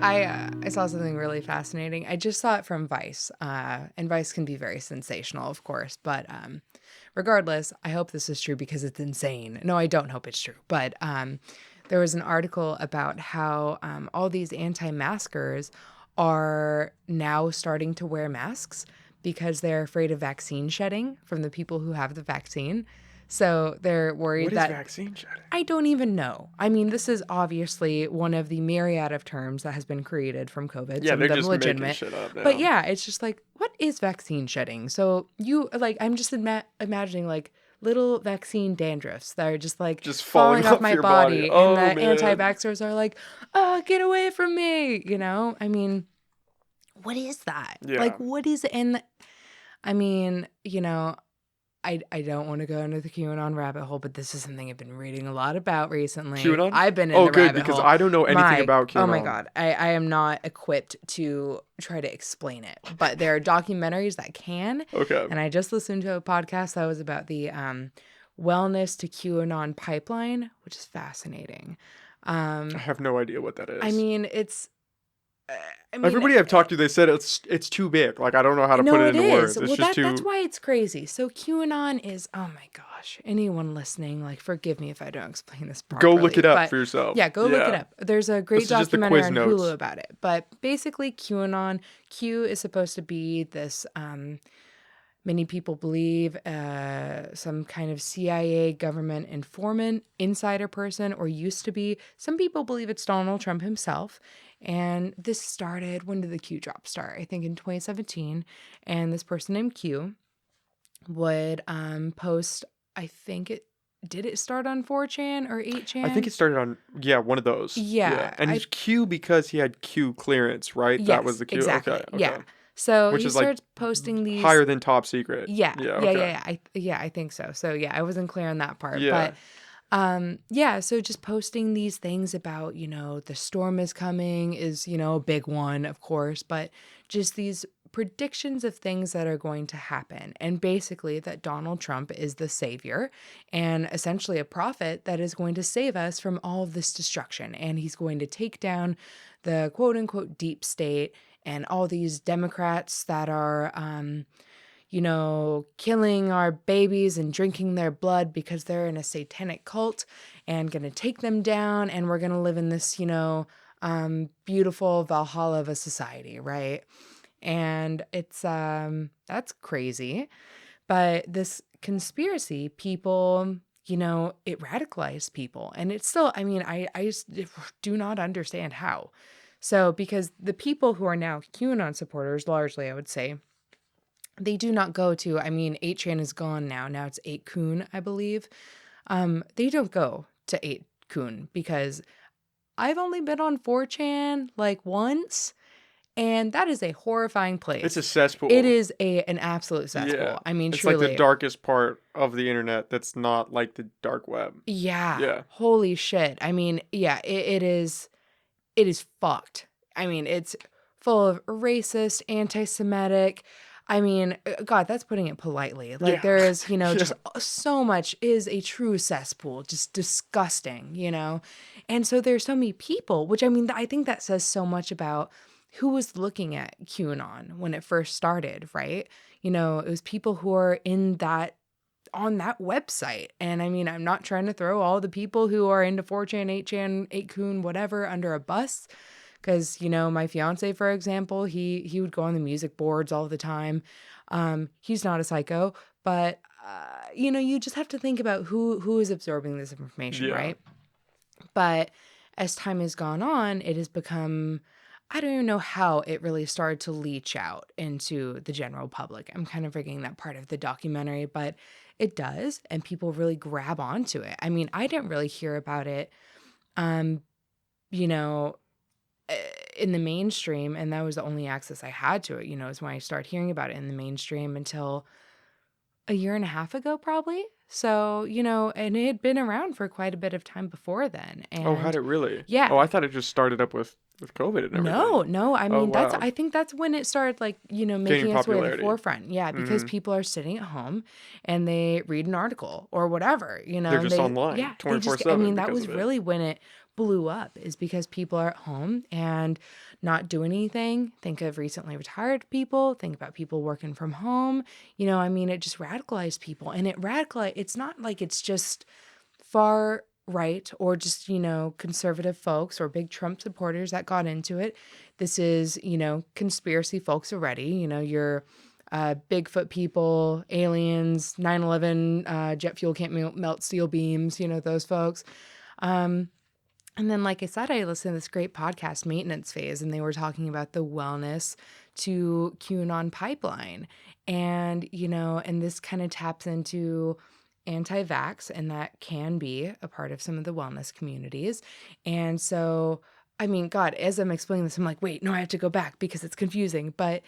I saw something really fascinating. I just saw it from Vice, and Vice can be very sensational, of course. But regardless, I hope this is true because it's insane. No, I don't hope it's true. But there was an article about how all these anti-maskers are now starting to wear masks because they're afraid of vaccine shedding from the people who have the vaccine. So they're worried What is that vaccine shedding? I don't even know. I mean, this is obviously one of the myriad of terms that has been created from COVID. Yeah, Some they're of them just making legitimate. shit up now. But yeah, it's just like, what is vaccine shedding? So you like, I'm just imagining like little vaccine dandruffs that are just like Just falling falling off off my your body. body, Oh, and the man. anti-vaxxers are like, "Oh, get away from me!" You know? I mean, what is that? Yeah. Like, what is it? And I mean, you know, I don't want to go into the QAnon rabbit hole, but this is something I've been reading a lot about recently. QAnon? I've been in Oh, the good, rabbit because hole. I don't know anything about QAnon. Oh my God. I am not equipped to try to explain it, but there are documentaries that can. Okay. And I just listened to a podcast that was about the wellness to QAnon pipeline, which is fascinating. I have no idea what that is. I mean, it's... everybody I've talked to, they said it's too big. Like, I don't know how to put it into words. It's well, just that's why it's crazy. So QAnon is, oh my gosh, anyone listening, like, forgive me if I don't explain this properly. Go look it up for yourself. Yeah, go look it up. There's a great documentary on Hulu about it. But basically, QAnon, Q is supposed to be this, many people believe, some kind of CIA government informant, insider person, or used to be. Some people believe it's Donald Trump himself. And this started, when did the Q drop start? I think in 2017. And this person named Q would post, did it start on 4chan or 8chan? I think it started on, one of those. Yeah. And he's Q because he had Q clearance, right? Yes, that was the Q. Exactly. Okay. Yeah. So which he is starts like posting these higher than top secret. Yeah. Okay. I think so. So yeah, I wasn't clear on that part. Yeah. But so just posting these things about, the storm is coming is, a big one, of course, but just these predictions of things that are going to happen. And basically that Donald Trump is the savior and essentially a prophet that is going to save us from all of this destruction. And he's going to take down the quote unquote deep state and all these Democrats that are, killing our babies and drinking their blood because they're in a satanic cult and going to take them down. And we're going to live in this, beautiful Valhalla of a society, right? And it's, that's crazy. But this conspiracy, people, it radicalized people. And it's still, I just do not understand how. So, because the people who are now QAnon supporters, largely, I would say, they do not go to, 8chan is gone now. Now it's 8kun, I believe. They don't go to 8kun because I've only been on 4chan like once, and that is a horrifying place. It's a cesspool. It is an absolute cesspool. Yeah. It's truly. like the darkest part of the internet that's not like the dark web. Yeah. Holy shit. It is fucked. It's full of racist, anti-Semitic. God, that's putting it politely. Like there is, just so much is a true cesspool, just disgusting, And so there's so many people, which I think that says so much about who was looking at QAnon when it first started, right? It was people who are on that website. And I'm not trying to throw all the people who are into 4chan, 8chan, 8kun, whatever under a bus. Because, my fiance, for example, he would go on the music boards all the time. He's not a psycho, but, you just have to think about who is absorbing this information, right? But as time has gone on, it has become, I don't even know how it really started to leach out into the general public. I'm kind of forgetting that part of the documentary, but it does. And people really grab onto it. I didn't really hear about it, in the mainstream, and that was the only access I had to it, is when I started hearing about it in the mainstream until a year and a half ago, probably. So, and it had been around for quite a bit of time before then. And had it really? Yeah. Oh, I thought it just started up with COVID and everything. No. Wow. I think that's when it started, making its way to the forefront. Yeah, because people are sitting at home and they read an article or whatever, They're just online 24/7. That was really when it blew up is because people are at home and not doing anything. Think of recently retired people. Think about people working from home. I mean, it just radicalized people. And it's not like it's just far right or just, conservative folks or big Trump supporters that got into it. This is, conspiracy folks already. Your Bigfoot people, aliens, 9/11, jet fuel can't melt steel beams, those folks. And then, like I said, I listened to this great podcast, Maintenance Phase, and they were talking about the wellness to QAnon pipeline. And, and this kind of taps into anti-vax, and that can be a part of some of the wellness communities. And so, I mean, God, as I'm explaining this, I'm like, wait, no, I have to go back because it's confusing. But,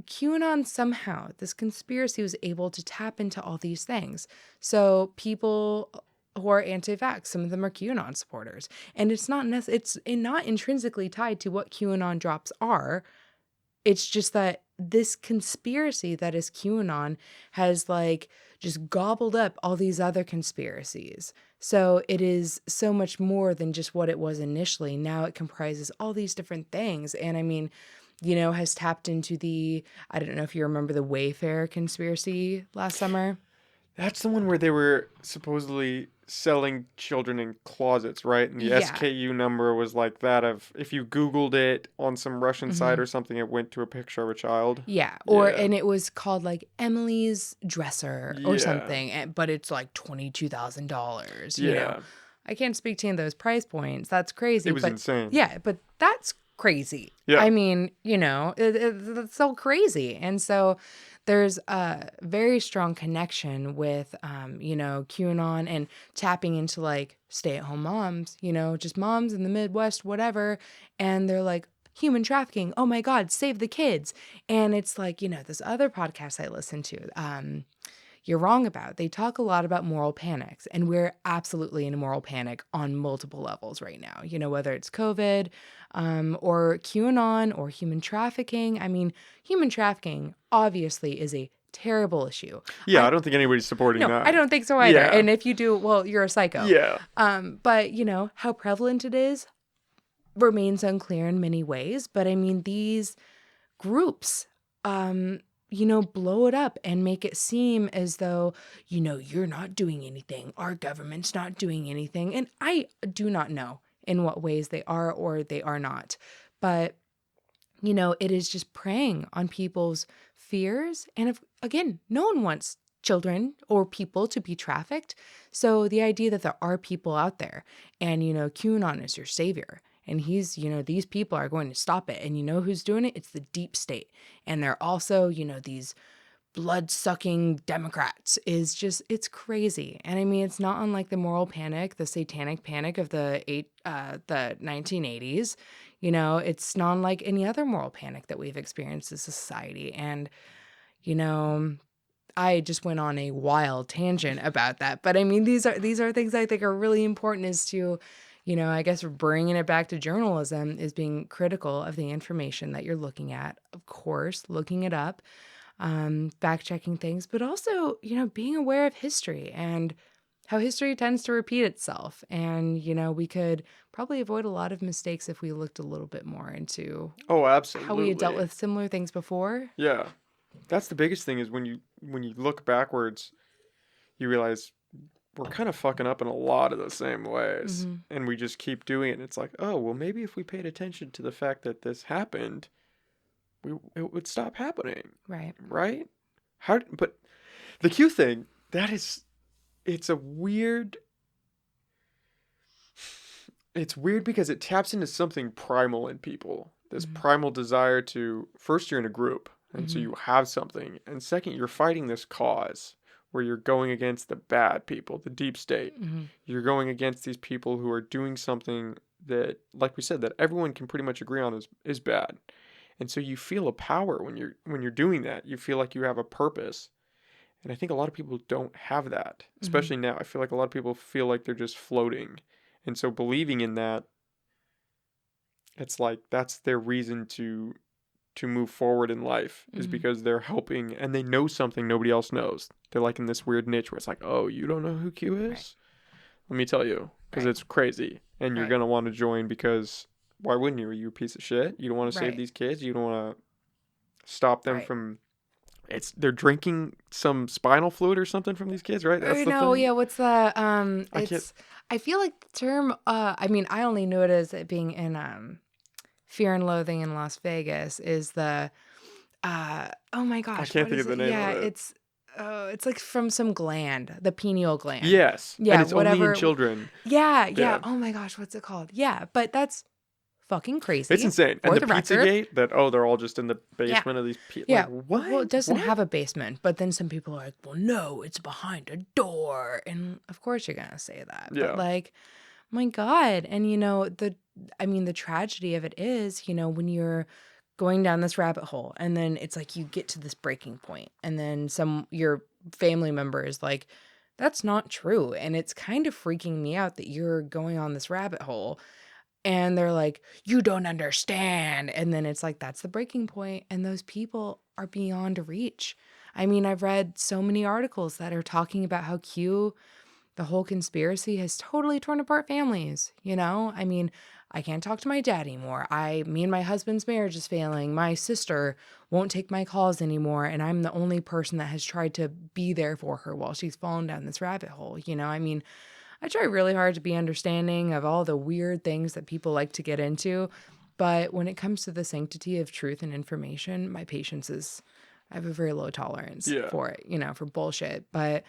QAnon somehow, this conspiracy was able to tap into all these things. So people who are anti-vax, some of them are QAnon supporters. And it's not intrinsically tied to what QAnon drops are. It's just that this conspiracy that is QAnon has just gobbled up all these other conspiracies. So it is so much more than just what it was initially. Now it comprises all these different things. And I mean, has tapped into I don't know if you remember the Wayfair conspiracy last summer. That's the one where they were supposedly selling children in closets, right? And the SKU number was like that of, if you Googled it on some Russian site or something, it went to a picture of a child. Yeah. And it was called Emily's dresser or something, but it's $22,000. Yeah. I can't speak to any of those price points. That's crazy. It was insane. Yeah, but that's crazy. Yeah. I mean, it's so crazy. And so there's a very strong connection with, QAnon and tapping into stay-at-home moms, just moms in the Midwest, whatever. And they're like, human trafficking. Oh my God, save the kids. And it's this other podcast I listen to, You're Wrong About. They talk a lot about moral panics, and we're absolutely in a moral panic on multiple levels right now, whether it's COVID or QAnon or human trafficking. I mean, human trafficking obviously is a terrible issue. Yeah, I don't think anybody's supporting that. I don't think so either. Yeah. And if you do, well, you're a psycho. Yeah. But, how prevalent it is remains unclear in many ways. But I mean, these groups, blow it up and make it seem as though, you're not doing anything. Our government's not doing anything. And I do not know in what ways they are or they are not. But, it is just preying on people's fears. And again, no one wants children or people to be trafficked. So the idea that there are people out there and, QAnon is your savior. And he's, these people are going to stop it. And who's doing it? It's the deep state. And they're also, these blood-sucking Democrats. It's crazy. And I mean, it's not unlike the moral panic, the satanic panic of the 1980s. It's not unlike any other moral panic that we've experienced as a society. And, I just went on a wild tangent about that. But I mean, these are things I think are really important is to, I guess bringing it back to journalism is being critical of the information that you're looking at, of course, looking it up, fact-checking things, but also, being aware of history and how history tends to repeat itself. And, we could probably avoid a lot of mistakes if we looked a little bit more into absolutely. how we had dealt with similar things before. Yeah. That's the biggest thing is when you look backwards, you realize we're kind of fucking up in a lot of the same ways. Mm-hmm. And we just keep doing it. And it's like, oh, well, maybe if we paid attention to the fact that this happened, it would stop happening. Right. Right? But the Q thing, it's weird because it taps into something primal in people. This primal desire to, first, you're in a group. And so you have something. And second, you're fighting this cause where you're going against the bad people, the deep state. Mm-hmm. You're going against these people who are doing something that, like we said, that everyone can pretty much agree on is bad. And so you feel a power when you're doing that. You feel like you have a purpose. And I think a lot of people don't have that, especially now. I feel like a lot of people feel like they're just floating. And so believing in that, it's like that's their reason to move forward in life is because they're helping and they know something nobody else knows. They're like in this weird niche where it's like, oh, you don't know who Q is? Right. Let me tell you. because Right. it's crazy, and you're Right. gonna want to join because why wouldn't you? Are you a piece of shit? You don't want to save Right. these kids. You don't want to stop them Right. from. They're drinking some spinal fluid or something from these kids, right? That's Or the no, thing. yeah, what's the I can't. it's I feel like the term I mean, I only knew it as it being in Fear and Loathing in Las Vegas is the oh my I gosh, can't what think is of the it? name Yeah, of it. it's like from some gland, the pineal gland. Yes, and Yeah, it's only in whatever. children. Yeah, yeah. Yeah, Oh my gosh, what's it called? Yeah, but that's fucking it's crazy insane. And for the the record. Pizzagate that they're all just in the Yeah. basement of these like Yeah. Well, what it doesn't what? have a basement, but then some people are like, well, no, it's behind a door. And of course you're going to say that. But Yeah, like, my God. And the tragedy of it is, when you're going down this rabbit hole and then it's like you get to this breaking point and then your family member is like, that's not true. And it's kind of freaking me out that you're going on this rabbit hole and they're like, you don't understand. And then it's like, that's the breaking point. And those people are beyond reach. I mean, I've read so many articles that are talking about how the whole conspiracy has totally torn apart families. I mean, I can't talk to my dad anymore. Me and my husband's marriage is failing. My sister won't take my calls anymore. And I'm the only person that has tried to be there for her while she's fallen down this rabbit hole. I mean, I try really hard to be understanding of all the weird things that people like to get into. But when it comes to the sanctity of truth and information, I have a very low tolerance yeah. for it, for bullshit. But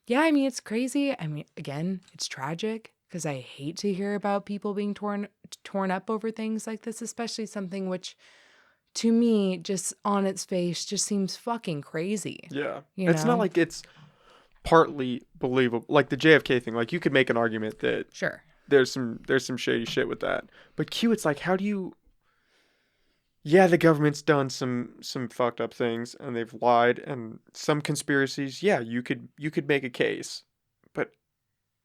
yeah, I mean, it's crazy. I mean, again, it's tragic because I hate to hear about people being torn up over things like this, especially something which to me, just on its face, just seems fucking crazy, Yeah. you It's not know? like it's partly believable. Like the JFK thing, like you could make an argument that Sure. there's some shady shit with that. But Q, it's like how do you yeah, the government's done some fucked up things and they've lied and some conspiracies, yeah, you could make a case. But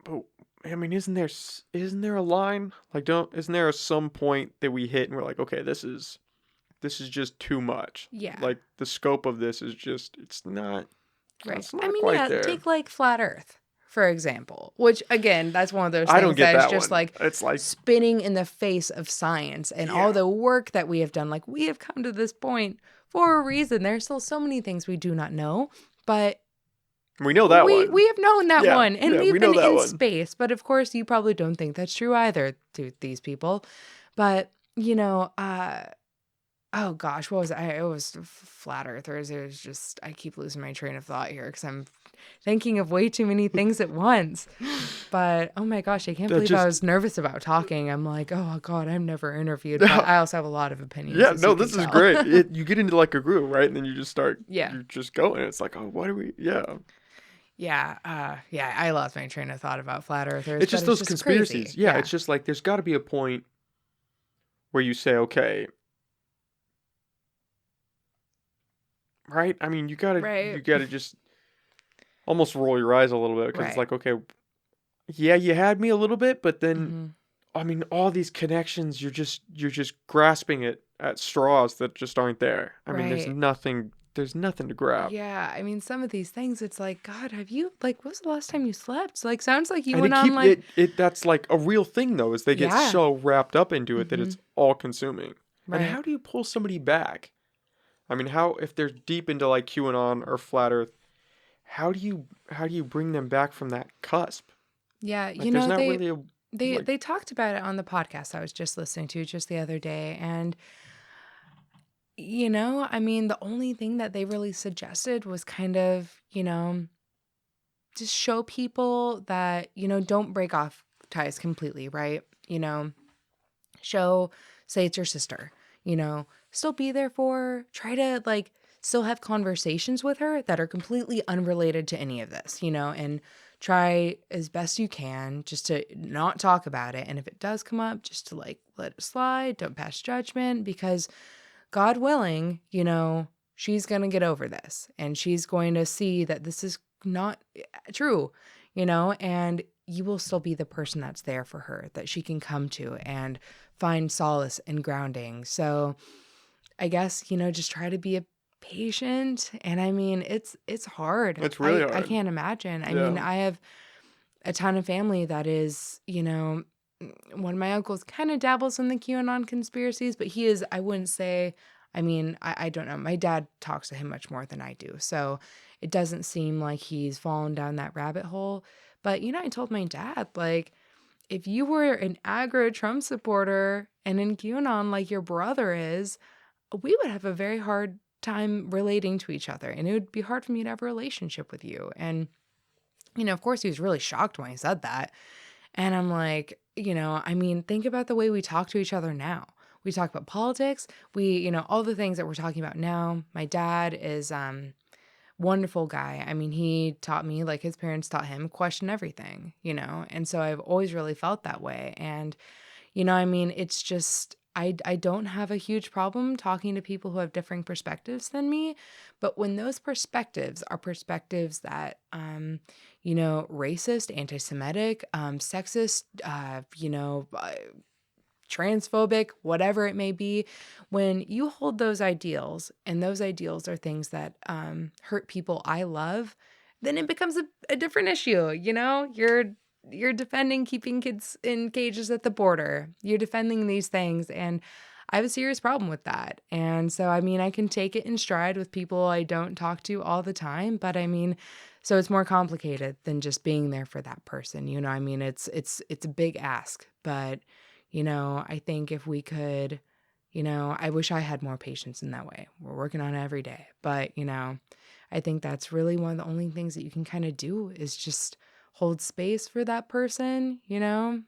but I mean, isn't there a line? Like don't isn't there some point that we hit and we're like, okay, this is just too much. Yeah. Like the scope of this is just Right. it's I not mean, quite yeah, there. take like flat Earth, for example, which again, that's one of those I don't things get that is that just one. like It's like, spinning in the face of science and all yeah, the work that we have done. Like, we have come to this point for a reason. There's still so many things we do not know, but we know that we one. have known that Yeah, one and yeah, we've we know been that in one. space. But of course, you probably don't think that's true either to these people. But, oh gosh, what was it? It was flat earthers. It was just, I keep losing my train of thought here because I'm thinking of way too many things at once. But oh my gosh, I can't That believe I just was nervous about talking. I'm like, oh God, I'm never interviewed. But I also have a lot of opinions, yeah, as no, you can this is tell. great. You get into like a groove, right? And then you just start, Yeah. you're just going. It's like, oh, what are we? Yeah, Yeah. Yeah. I lost my train of thought about flat earthers, it's but just it's those just conspiracies. crazy. Yeah, Yeah. it's just like there's got to be a point where you say, okay, right? I mean, you Right. gotta just almost roll your eyes a little bit because it's Right. like, okay, yeah, you had me a little bit, but then Hmm. I mean, all these connections, you're just grasping at straws that just aren't there. I mean, there's Right. nothing to grab. Yeah. I mean, some of these things, it's like, God, have you, like, when was the last time you slept? Like, sounds like you And went on, like, that's like a real thing though, is they get yeah. so wrapped up into it that Hmm. it's all consuming. And Right. how do you pull somebody back? I mean, how if they're deep into like QAnon or flat Earth, how do you bring them back from that cusp? Yeah. Like, there's not really a like They talked about it on the podcast I was just listening to just the other day. And, I mean, the only thing that they really suggested was kind of, just show people that, don't break off ties completely, right? Show, say it's your sister, still be there for her, try to like still have conversations with her that are completely unrelated to any of this, and try as best you can just to not talk about it. And if it does come up, just to like let it slide, don't pass judgment because God willing, she's going to get over this and she's going to see that this is not true, and you will still be the person that's there for her that she can come to and find solace and grounding. So I guess, just try to be a patient. And I mean, it's hard. it's really I hard. can't imagine. I mean, Yeah. a ton of family that is, one of my uncles kind of dabbles in the QAnon conspiracies, but he is, I wouldn't say, I don't know. My dad talks to him much more than I do. So it doesn't seem like he's fallen down that rabbit hole. But, I told my dad, like, if you were an aggro Trump supporter and in QAnon like your brother is, we would have a very hard time relating to each other. And it would be hard for me to have a relationship with you. And, of course, he was really shocked when I said that. And I'm like, think about the way we talk to each other now. We talk about politics. All the things that we're talking about now. My dad is wonderful guy. He taught me, like his parents taught him, question everything, And so I've always really felt that way. And, it's just I don't have a huge problem talking to people who have differing perspectives than me. But when those perspectives are perspectives that, racist, anti-Semitic, sexist, transphobic, whatever it may be, when you hold those ideals and those ideals are things that hurt people I love, then it becomes a different issue. You're defending keeping kids in cages at the border. You're defending these things. And I have a serious problem with that. And so, I can take it in stride with people I don't talk to all the time. But so it's more complicated than just being there for that person. It's a big ask. But, I think if we could, I wish I had more patience in that way. We're working on it every day. But, I think that's really one of the only things that you can kind of do is just hold space for that person, I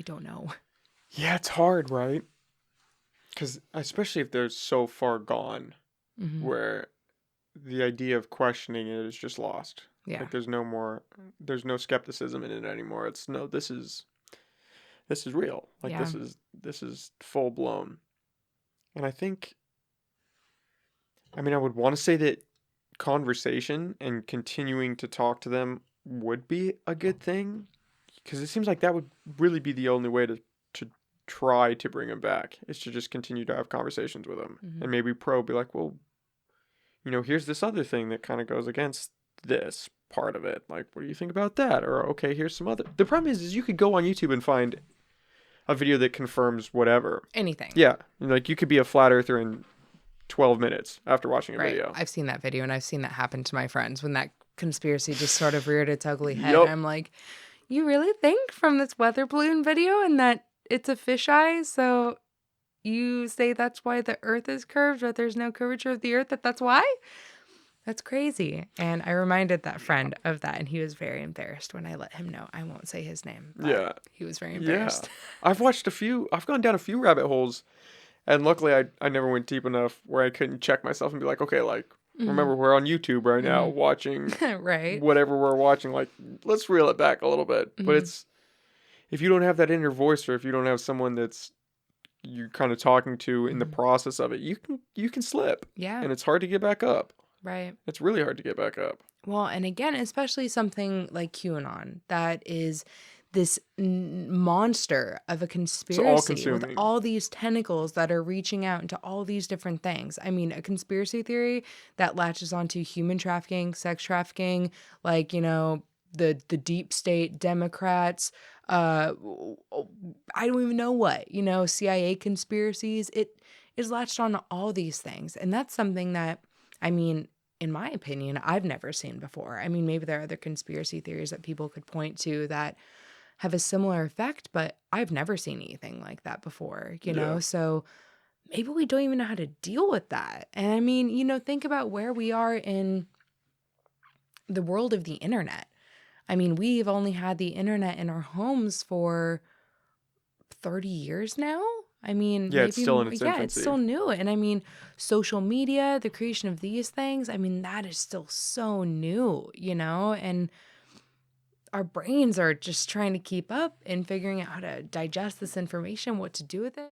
don't know. Yeah, it's hard, right? Because especially if they're so far gone, where the idea of questioning it is just lost. Yeah. Like there's no skepticism in it anymore. It's no, this is real. Like Yeah. this is full blown. And I think, I would want to say that conversation and continuing to talk to them would be a good thing, because it seems like that would really be the only way to try to bring them back, is to just continue to have conversations with them. And maybe be like, well, here's this other thing that kind of goes against this part of it. Like, what do you think about that? Or, okay, here's some other. The problem is you could go on YouTube and find a video that confirms whatever. Anything. Yeah. Like, you could be a flat earther in 12 minutes after watching a video. I've seen that video, and I've seen that happen to my friends when that conspiracy just sort of reared its ugly head. Yep. I'm like, you really think from this weather balloon video and that it's a fisheye, so you say that's why the earth is curved, but there's no curvature of the earth, that's why? That's crazy. And I reminded that friend of that, and he was very embarrassed when I let him know. I won't say his name, but Yeah. he was very embarrassed. Yeah. I've gone down a few rabbit holes, and luckily I never went deep enough where I couldn't check myself and be like, okay, like, remember, we're on YouTube right now watching right. whatever we're watching. Like, let's reel it back a little bit. But it's, if you don't have that inner voice, or if you don't have someone that's you're kind of talking to in the process of it, you can slip. Yeah. And it's hard to get back up. Right. It's really hard to get back up. Well, and again, especially something like QAnon, that is this monster of a conspiracy with all these tentacles that are reaching out into all these different things. A conspiracy theory that latches onto human trafficking, sex trafficking, like, the deep state Democrats, I don't even know what, CIA conspiracies. It is latched on to all these things. And that's something that, in my opinion, I've never seen before. Maybe there are other conspiracy theories that people could point to that have a similar effect, but I've never seen anything like that before, know? So maybe we don't even know how to deal with that. And think about where we are in the world of the internet. We've only had the internet in our homes for 30 years now. Maybe it's still in its infancy. It's still new. And social media, the creation of these things, that is still so new, and our brains are just trying to keep up and figuring out how to digest this information, what to do with it.